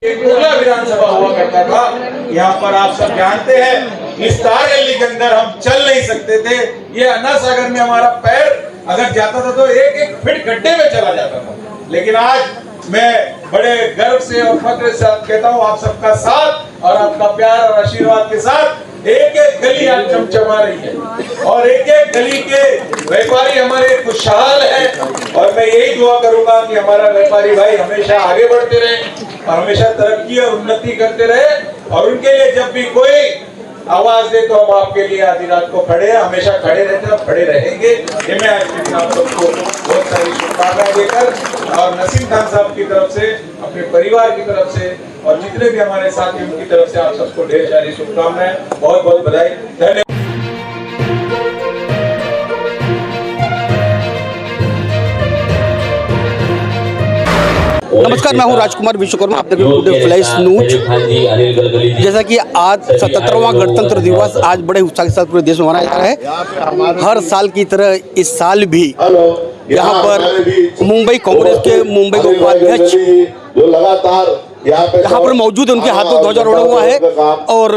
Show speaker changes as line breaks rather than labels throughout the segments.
एक पूरा विधानसभा हुआ करता था। यहाँ पर आप सब जानते हैं, इस तार गली के अंदर हम चल नहीं सकते थे। ये अन्ना सागर में हमारा पैर अगर जाता था तो एक एक फीट गड्ढे में चला जाता था। लेकिन आज मैं बड़े गर्व से और फख्र से कहता हूँ, आप सबका साथ और आपका प्यार और आशीर्वाद के साथ एक एक गली आज चमचमा रही है और एक एक गली के व्यापारी हमारे खुशहाल है। और मैं यही दुआ करूंगा कि हमारा व्यापारी भाई हमेशा आगे बढ़ते रहे और हमेशा तरक्की और उन्नति करते रहे। और उनके लिए जब भी कोई आवाज दे तो हम आपके लिए आधी रात को खड़े हैं, हमेशा खड़े रहते हैं, खड़े रहेंगे। ये मैं आज के दिन आप सबको बहुत सारी शुभकामनाएं देकर और नसीम खान साहब की तरफ से, अपने परिवार की तरफ से और जितने भी हमारे साथी उनकी तरफ से आप सबको ढेर सारी शुभकामनाएं, बहुत बहुत बधाई, धन्यवाद।
नमस्कार, मैं हूं राजकुमार विश्वकर्मा। आप देख रहे हैं टुडे फ्लैश न्यूज। जैसा कि आज 77वां गणतंत्र दिवस आज बड़े उत्साह के साथ पूरे देश में मनाया जा रहा है। हर साल की तरह इस साल भी यहाँ पर मुंबई कांग्रेस के मुंबई के उपाध्यक्ष
जो लगातार
यहाँ पर मौजूद है, उनके हाथों ध्वजा रोड़ा हुआ है और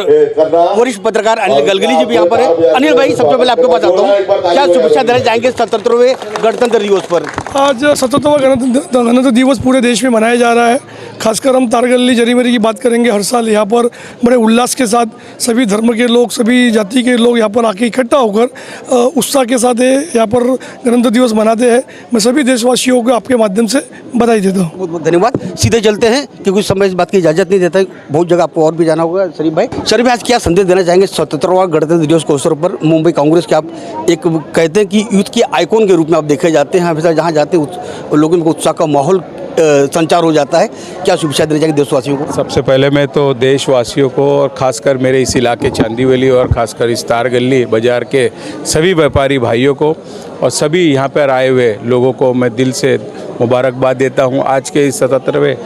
वरिष्ठ पत्रकार अनिल गलगली जी भी यहाँ पर है। अनिल भाई, सबसे पहले आपके पास आता हूँ, क्या शुभेच्छा देना चाहेंगे 77वें गणतंत्र दिवस पर?
आज 77वां गणतंत्र दिवस पूरे देश में मनाया जा रहा है। खासकर हम तारगली जरीमरी की बात करेंगे। हर साल यहाँ पर बड़े उल्लास के साथ सभी धर्म के लोग, सभी जाति के लोग यहाँ पर आके इकट्ठा होकर उत्साह के साथ यहाँ पर गणतंत्र दिवस मनाते हैं। मैं सभी देशवासियों को आपके माध्यम से बधाई देता हूँ।
बहुत बहुत धन्यवाद। सीधे चलते हैं क्योंकि समय इस बात की इजाज़त नहीं देता है, बहुत जगह आपको और भी जाना होगा। शरीफ भाई, आज क्या संदेश देना चाहेंगे 77वां गणतंत्र दिवस के अवसर पर? मुंबई कांग्रेस के आप एक कहते हैं कि यूथ के आइकॉन के रूप में आप देखे जाते हैं, हमेशा जहाँ जाते हैं लोगों में उत्साह का माहौल संचार हो जाता है। क्या शुभेच्छा देना चाहेंगे देशवासियों को?
सबसे पहले मैं तो देशवासियों को और ख़ासकर मेरे इस इलाके चांदीवली और ख़ासकर इस तार गली बाज़ार के सभी व्यापारी भाइयों को और सभी यहाँ पर आए हुए लोगों को मैं दिल से मुबारकबाद देता हूँ। आज के इस 77वें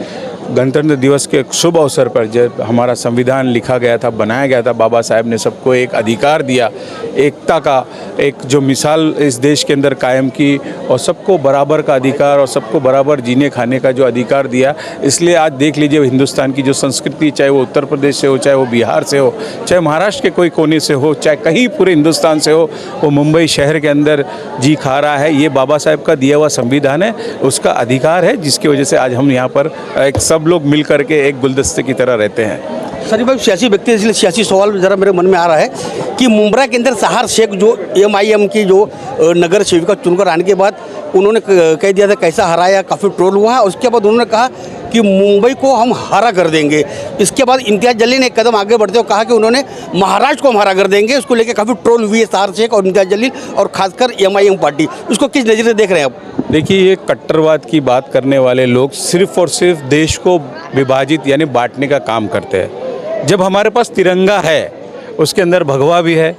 गणतंत्र दिवस के शुभ अवसर पर जब हमारा संविधान लिखा गया था, बनाया गया था, बाबा साहब ने सबको एक अधिकार दिया, एकता का एक जो मिसाल इस देश के अंदर कायम की और सबको बराबर का अधिकार और सबको बराबर जीने खाने का जो अधिकार दिया। इसलिए आज देख लीजिए हिंदुस्तान की जो संस्कृति, चाहे वो उत्तर प्रदेश से हो, चाहे वो बिहार से हो, चाहे महाराष्ट्र के कोई कोने से हो, चाहे कहीं पूरे हिंदुस्तान से हो, वो मुंबई शहर के अंदर जी खा रहा है। ये बाबा साहब का दिया हुआ संविधान है, उसका अधिकार है, जिसकी वजह से आज हम यहाँ पर एक सब लोग मिल करके एक गुलदस्ते की तरह रहते हैं।
शरीफ भाई, सियासी व्यक्ति इसलिए सियासी सवाल जरा मेरे मन में आ रहा है कि मुंब्रा के अंदर सहार शेख जो MIM की जो नगर सेविका चुनकर आने के बाद उन्होंने कह दिया था कैसा हराया, काफ़ी ट्रोल हुआ है। उसके बाद उन्होंने कहा कि मुंबई को हम हरा कर देंगे। इसके बाद इम्तियाज़ जलील ने एक कदम आगे बढ़ते हुए कहा कि उन्होंने महाराष्ट्र को हम हरा कर देंगे। उसको लेकर काफ़ी ट्रोल हुई है सहार शेख और इम्तियाज़ जलील और खासकर MIM पार्टी। उसको किस नज़र से देख रहे हैं आप?
देखिए, ये कट्टरवाद की बात करने वाले लोग सिर्फ़ और सिर्फ देश को विभाजित यानी बांटने का काम करते हैं। जब हमारे पास तिरंगा है, उसके अंदर भगवा भी है,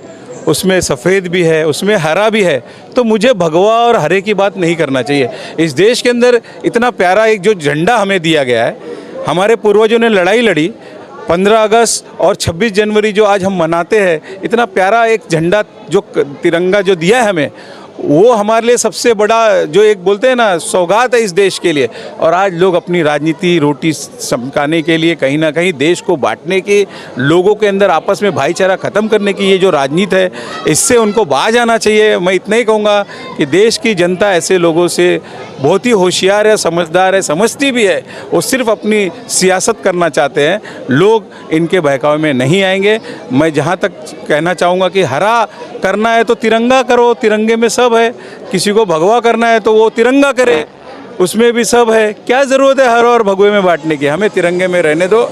उसमें सफ़ेद भी है, उसमें हरा भी है, तो मुझे भगवा और हरे की बात नहीं करना चाहिए। इस देश के अंदर इतना प्यारा एक जो झंडा हमें दिया गया है, हमारे पूर्वजों ने लड़ाई लड़ी, 15 अगस्त और 26 जनवरी जो आज हम मनाते हैं, इतना प्यारा एक झंडा जो तिरंगा जो दिया है हमें, वो हमारे लिए सबसे बड़ा जो एक बोलते हैं ना सौगात है इस देश के लिए। और आज लोग अपनी राजनीति रोटी चमकाने के लिए कहीं ना कहीं देश को बांटने की, लोगों के अंदर आपस में भाईचारा ख़त्म करने की ये जो राजनीति है, इससे उनको बाज आना चाहिए। मैं इतना ही कहूँगा कि देश की जनता ऐसे लोगों से बहुत ही होशियार है, समझदार है, समझती भी है। वो सिर्फ अपनी सियासत करना चाहते हैं, लोग इनके बहकावे में नहीं आएंगे। मैं जहाँ तक कहना चाहूँगा कि हरा करना है तो तिरंगा करो, तिरंगे में सब है। किसी को भगवा करना है तो वो तिरंगा करे, उसमें भी सब है। क्या ज़रूरत है हर और भगवे में बांटने की? हमें तिरंगे में रहने दो।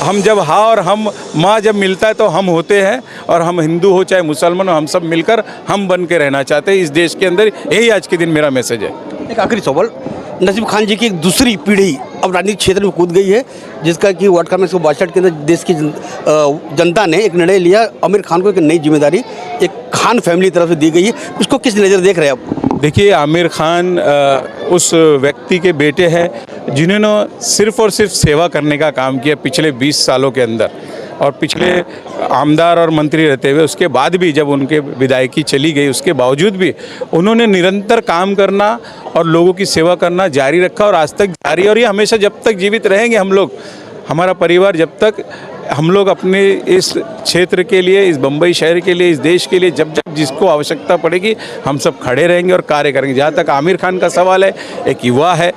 हम जब हाँ और हम माँ जब मिलता है तो हम होते हैं, और हम हिंदू हो चाहे मुसलमान हो, हम सब मिलकर हम बन के रहना चाहते हैं इस देश के अंदर। यही आज के दिन मेरा मैसेज है।
एक आखिरी सवाल, नसीम खान जी की एक दूसरी पीढ़ी अब राजनीतिक क्षेत्र में कूद गई है, जिसका कि वार्ड कांग्रेस को 62 के अंदर देश की जनता ने एक निर्णय लिया, आमिर खान को एक नई जिम्मेदारी एक खान फैमिली तरफ से दी गई है। उसको किस नज़र देख रहे हैं आप?
देखिए, आमिर खान उस व्यक्ति के बेटे हैं जिन्होंने सिर्फ़ और सिर्फ सेवा करने का काम किया पिछले 20 सालों के अंदर। और पिछले आमदार और मंत्री रहते हुए उसके बाद भी जब उनके विधायकी चली गई, उसके बावजूद भी उन्होंने निरंतर काम करना और लोगों की सेवा करना जारी रखा और आज तक जारी। और ये हमेशा जब तक जीवित रहेंगे हम लोग, हमारा परिवार जब तक हम लोग अपने इस क्षेत्र के लिए, इस बम्बई शहर के लिए, इस देश के लिए जब जब जिसको आवश्यकता पड़ेगी हम सब खड़े रहेंगे और कार्य करेंगे। जहाँ तक आमिर खान का सवाल है, एक युवा है,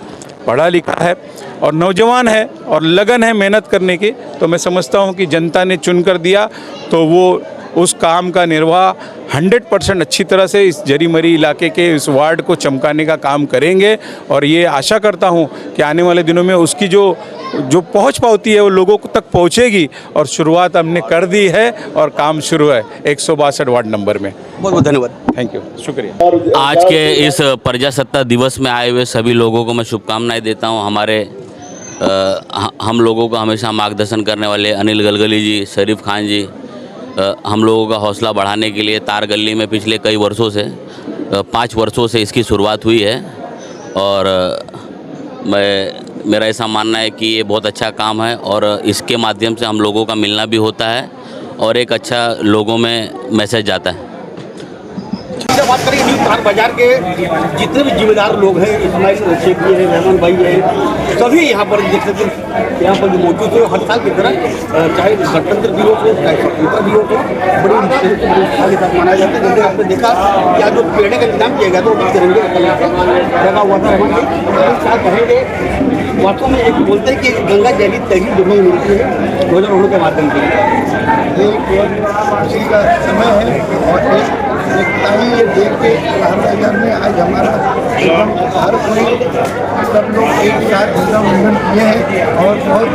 पढ़ा लिखा है और नौजवान है और लगन है मेहनत करने की, तो मैं समझता हूँ कि जनता ने चुन कर दिया तो वो उस काम का निर्वाह 100% अच्छी तरह से इस जरी मरी इलाके के इस वार्ड को चमकाने का काम करेंगे। और ये आशा करता हूँ कि आने वाले दिनों में उसकी जो पहुँच पाती है वो लोगों तक पहुँचेगी। और शुरुआत हमने कर दी है और काम शुरू है 162 वार्ड नंबर में।
बहुत बहुत धन्यवाद।
थैंक यू, शुक्रिया।
आज के इस प्रजासत्ताक दिवस में आए हुए सभी लोगों को मैं शुभकामनाएं देता हूं। हम लोगों का हमेशा मार्गदर्शन करने वाले अनिल गलगली जी, शरीफ खान जी, हम लोगों का हौसला बढ़ाने के लिए तार गली में पिछले कई वर्षों से 5 वर्षों से इसकी शुरुआत हुई है। और मेरा ऐसा मानना है कि ये बहुत अच्छा काम है और इसके माध्यम से हम लोगों का मिलना भी होता है और एक अच्छा लोगों में मैसेज जाता है।
जब बात करें न्यू तार बाजार के जितने भी जिम्मेदार लोग हैं, इस्माइल शेख जी हैं, रहमान भाई हैं, सभी यहाँ पर देख सकते हैं यहाँ पर मौजूद है। हर साल की तरह चाहे गणतंत्र दिवस हो, चाहे स्वतंत्रता दिवस हो, बड़ी उत्साह के साथ मनाया जाता है। जैसे आपने देखा कि आज जो पेड़े का इंतजाम किया गया था वो तिरंगे लगा हुआ था। क्या कहेंगे, वास्तव में एक बोलते हैं कि गंगा जली तहरीर दोनों में मिलती है ध्वजारोहण के माध्यम से।
खुशी का समय है और एकता ही ये देख के बाजार में आज हमारा एकदम हर कोई सब लोग एक साथ ध्वजारोहण किए हैं और बहुत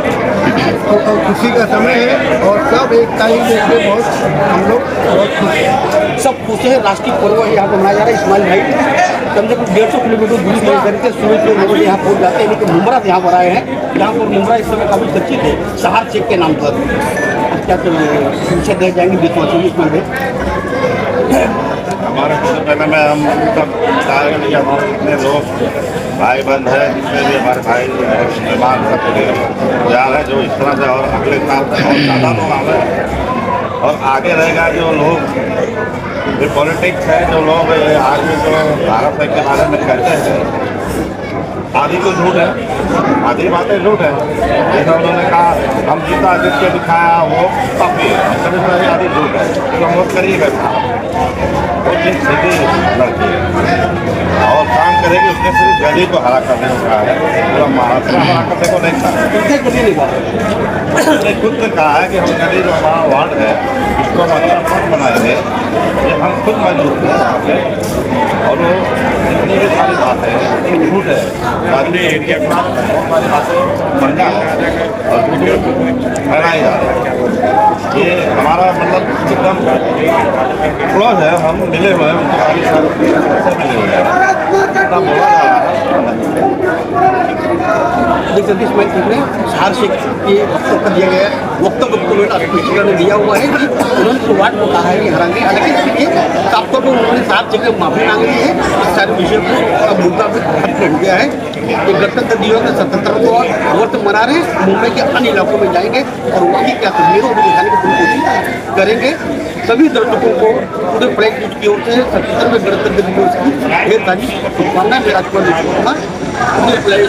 खुशी का समय है और सब एकता ही देख के बहुत हम लोग बहुत खुश हैं।
सब खुश हैं। राष्ट्रीय पर्व यहाँ पर मनाया जा रहा है। इस्माइल भाई कम से कम 150 किलोमीटर दूरी से करके सुबह लोग यहाँ पहुँच जाते हैं, लेकिन मुमरा से यहाँ पर आए हैं। यहाँ पर मुमरा इस समय काफ़ी चर्चित है सहार शेख के नाम पर। क्या पूछे दे जाएंगे विश्वासी इस्माइल भाई?
हमारे पहले में हम सब कि हमारे इतने लोग भाई बंद है, जितने भी हमारे भाई मेहमान सब जा रहे हैं, जो इस तरह से और अगले साल तक और ज़्यादा लोग आ रहे हैं और आगे रहेगा। जो लोग जो पॉलिटिक्स है, जो लोग आज भी जो भारत के बारे में कहते हैं, आधी तो झूठ है, आधी बातें झूठ है। जैसा उन्होंने कहा हम जीता जित के दिखाया वो काफ़ी है, आधी झूठ है। तो हम लोग करिएगा वो चीज़ सीधी लड़की है और काम करेगी। उसने सिर्फ गली को हरा करने को कहा है, पूरा महाराष्ट्र हरा करने को नहीं कहा। उसने खुद ने कहा है कि हम गली जो हमारा वार्ड है इसको मतलब मत बनाएंगे, ये हम खुद मौजूद हैं और वो जितनी भी सारी बातें झूठ है। आदमी एरिया के बाद बहुत सारी बातें बढ़िया है और फैलाई जा रही है। ये हमारा मतलब एकदम क्लोज है, हम मिले हुए हैं उनके सारी सारी मिले हुए हैं, इतना बोला जा रहा है।
देख सकते इस्माइल शेख ने सहार शेख के वक्तव्य दिया गया है। वक्तव्य स्पीकर ने दिया हुआ है कि उन्होंने शुरुआत में कहा है कि हराएंगे, हालांकि इसके लिए साफ तौर पर उन्होंने सहार शेख से माफी मांगी है। इस सारे विषय को मुद्दा भी खत्म हो गया है। ये गणतंत्र दिवस में 77वां वर्ष मना रहे हैं। मुंबई के अन्य इलाकों में जाएंगे और वहाँ की क्या तस्वीरों को दिखाने की पूरी कोशिश करेंगे। सभी दर्शकों को पूरे फ्लैग न्यूज की ओर से 77वें गणतंत्र दिवस की ढेर सारी शुभकामनाएं। मैं राजकुमार पूरे फ्लैग